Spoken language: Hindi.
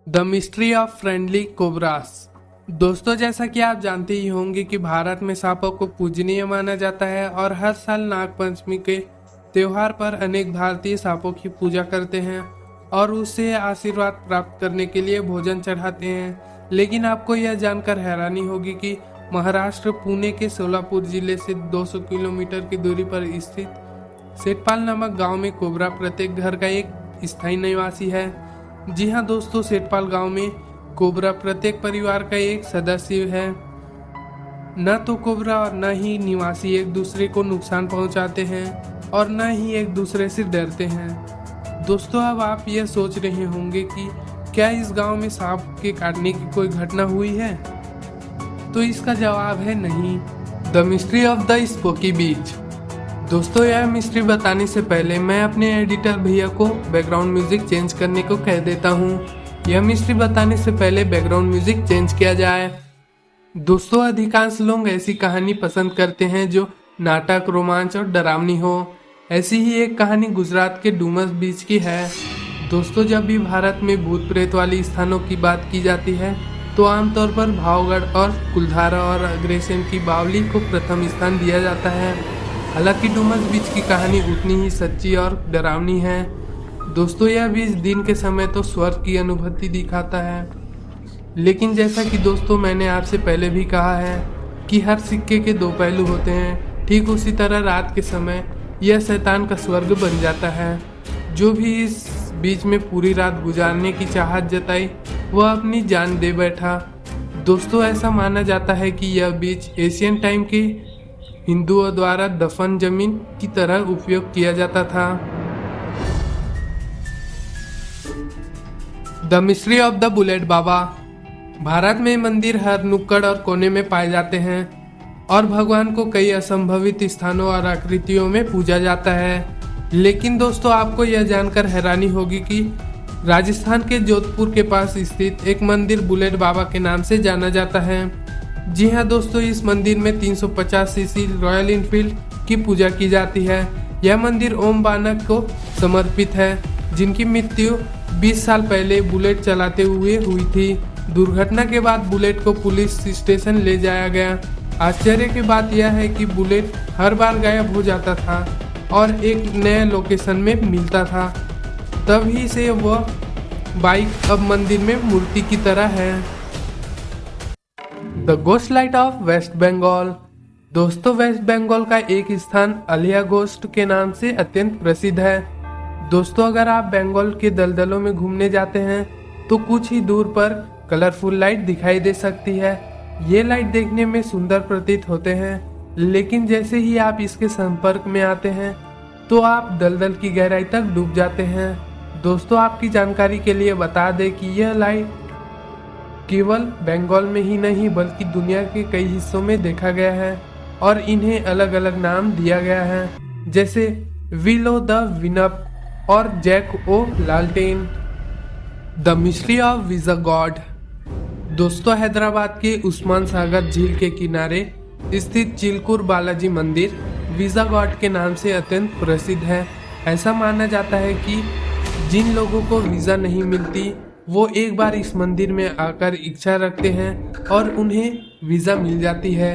The mystery of friendly cobras. दोस्तों, जैसा कि आप जानते ही होंगे कि भारत में सांपों को पूजनीय माना जाता है और हर साल नाग पंचमी के त्योहार पर अनेक भारतीय सांपों की पूजा करते हैं और उससे आशीर्वाद प्राप्त करने के लिए भोजन चढ़ाते हैं। लेकिन आपको यह जानकर हैरानी होगी कि महाराष्ट्र पुणे के सोलापुर जिले से 200 किलोमीटर की दूरी पर स्थित सेठपाल नामक गांव में कोबरा प्रत्येक घर का एक स्थायी निवासी है। जी हाँ दोस्तों, सेठपाल गांव में कोबरा प्रत्येक परिवार का एक सदस्य है। न तो कोबरा और न ही निवासी एक दूसरे को नुकसान पहुंचाते हैं और न ही एक दूसरे से डरते हैं। दोस्तों, अब आप यह सोच रहे होंगे कि क्या इस गांव में सांप के काटने की कोई घटना हुई है? तो इसका जवाब है नहीं। The mystery of the spooky beach. दोस्तों, यह मिस्ट्री बताने से पहले मैं अपने एडिटर भैया को बैकग्राउंड म्यूजिक चेंज करने को कह देता हूँ। यह मिस्ट्री बताने से पहले बैकग्राउंड म्यूजिक चेंज किया जाए। दोस्तों, अधिकांश लोग ऐसी कहानी पसंद करते हैं जो नाटक, रोमांच और डरावनी हो। ऐसी ही एक कहानी गुजरात के डूमस बीच की है। दोस्तों, जब भी भारत में भूत प्रेत वाली स्थानों की बात की जाती है तो आमतौर पर भावगढ़ और कुलधारा और अग्रसेन की बावली को प्रथम स्थान दिया जाता है। हालांकि डूमस बीच की कहानी उतनी ही सच्ची और डरावनी है। दोस्तों, यह बीच दिन के समय तो स्वर्ग की अनुभूति दिखाता है, लेकिन जैसा कि दोस्तों मैंने आपसे पहले भी कहा है कि हर सिक्के के दो पहलू होते हैं, ठीक उसी तरह रात के समय यह शैतान का स्वर्ग बन जाता है। जो भी इस बीच में पूरी रात गुजारने की चाहत जताई वह अपनी जान दे बैठा। दोस्तों, ऐसा माना जाता है कि यह बीच एशियन टाइम के हिंदुओं द्वारा दफन जमीन की तरह उपयोग किया जाता था। The mystery of the bullet Baba. Bharat में मंदिर हर नुक्कड़ और कोने में पाए जाते हैं और भगवान को कई असंभवित स्थानों और आकृतियों में पूजा जाता है। लेकिन दोस्तों, आपको यह जानकर हैरानी होगी कि राजस्थान के जोधपुर के पास स्थित एक मंदिर बुलेट बाबा के नाम से जाना जाता है। जी हाँ दोस्तों, इस मंदिर में 350 सीसी रॉयल इनफील्ड की पूजा की जाती है। यह मंदिर ओम बानक को समर्पित है, जिनकी मृत्यु 20 साल पहले बुलेट चलाते हुए हुई थी। दुर्घटना के बाद बुलेट को पुलिस स्टेशन ले जाया गया। आश्चर्य की बात यह है कि बुलेट हर बार गायब हो जाता था और एक नए लोकेशन में मिलता था। तभी से वह बाइक अब मंदिर में मूर्ति की तरह है। The ghost light of West Bengal. दोस्तों, वेस्ट बंगाल का एक स्थान अलिया घोस्ट के नाम से अत्यंत प्रसिद्ध है। दोस्तों, अगर आप बंगाल के दलदलों में घूमने जाते हैं तो कुछ ही दूर पर कलरफुल लाइट दिखाई दे सकती है। ये लाइट देखने में सुंदर प्रतीत होते हैं, लेकिन जैसे ही आप इसके संपर्क में आते हैं तो आप दलदल की गहराई तक डूब जाते हैं। दोस्तों, आपकी जानकारी के लिए बता दें कि यह लाइट केवल बंगाल में ही नहीं बल्कि दुनिया के कई हिस्सों में देखा गया है और इन्हें अलग अलग नाम दिया गया है, जैसे विलो द विनप और जैक ओ लालटेन। The mystery of visa God. दोस्तों, हैदराबाद के उस्मान सागर झील के किनारे स्थित चिलकुर बालाजी मंदिर विजा गॉड के नाम से अत्यंत प्रसिद्ध है। ऐसा माना जाता है कि जिन लोगों को वीजा नहीं मिलती वो एक बार इस मंदिर में आकर इच्छा रखते हैं और उन्हें वीजा मिल जाती है।